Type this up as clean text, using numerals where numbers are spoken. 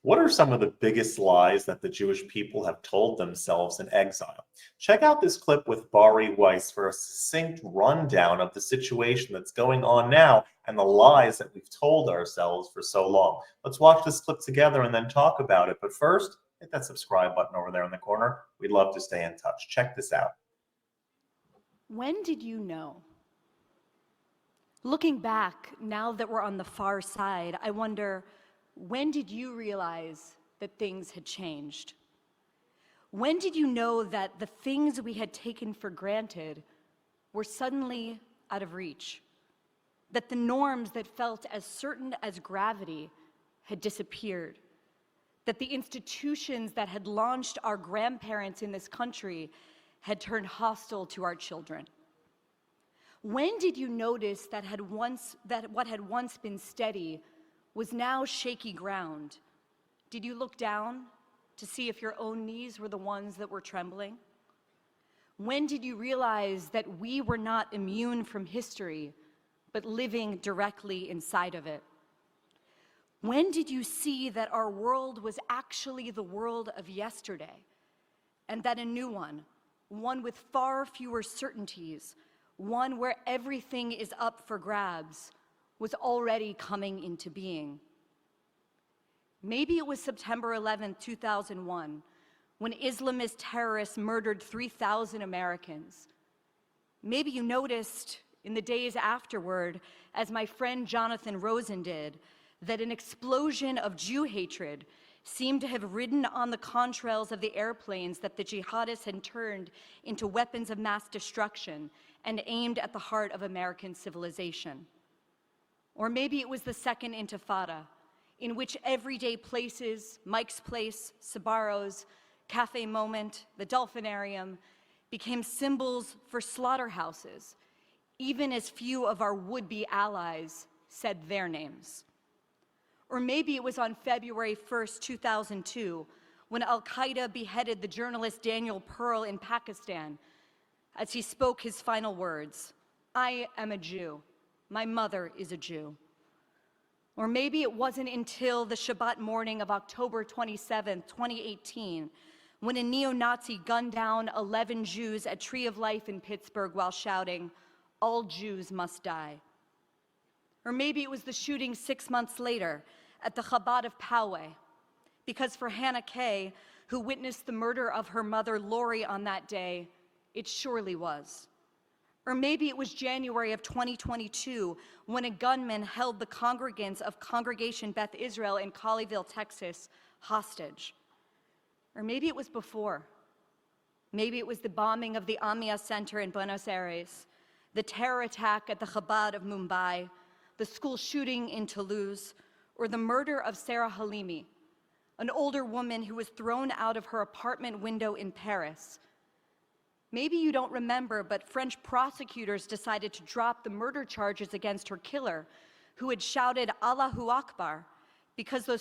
What are some of the biggest lies that the Jewish people have told themselves in exile? Check out this clip with Bari Weiss for a succinct rundown of the situation that's going on now and the lies that we've told ourselves for so long. Let's watch this clip together and then talk about it. But first, hit that subscribe button over there in the corner. We'd love to stay in touch. Check this out. When did you know? Looking back, now that we're on the far side, I wonder, when did you realize that things had changed? When did you know that the things we had taken for granted were suddenly out of reach? That the norms that felt as certain as gravity had disappeared? That the institutions that had launched our grandparents in this country had turned hostile to our children? When did you notice that what had once been steady was now shaky ground? Did you look down to see if your own knees were the ones that were trembling? When did you realize that we were not immune from history, but living directly inside of it? When did you see that our world was actually the world of yesterday, and that a new one with far fewer certainties, one where everything is up for grabs, was already coming into being? Maybe it was September 11, 2001, when Islamist terrorists murdered 3,000 Americans. Maybe you noticed in the days afterward, as my friend Jonathan Rosen did, that an explosion of Jew hatred seemed to have ridden on the contrails of the airplanes that the jihadists had turned into weapons of mass destruction and aimed at the heart of American civilization. Or maybe it was the Second Intifada, in which everyday places, Mike's Place, Sabaro's, Cafe Moment, the Dolphinarium, became symbols for slaughterhouses, even as few of our would-be allies said their names. Or maybe it was on February 1st, 2002, when Al-Qaeda beheaded the journalist Daniel Pearl in Pakistan, as he spoke his final words, "I am a Jew. My mother is a Jew." Or maybe it wasn't until the Shabbat morning of October 27, 2018, when a neo-Nazi gunned down 11 Jews at Tree of Life in Pittsburgh while shouting, "All Jews must die." Or maybe it was the shooting 6 months later at the Chabad of Poway, because for Hannah Kay, who witnessed the murder of her mother Lori on that day, it surely was. Or maybe it was January of 2022, when a gunman held the congregants of Congregation Beth Israel in Colleyville, Texas, hostage. Or maybe it was before. Maybe it was the bombing of the Amia Center in Buenos Aires, the terror attack at the Chabad of Mumbai, the school shooting in Toulouse, or the murder of Sarah Halimi, an older woman who was thrown out of her apartment window in Paris. Maybe you don't remember, but French prosecutors decided to drop the murder charges against her killer, who had shouted Allahu Akbar, because those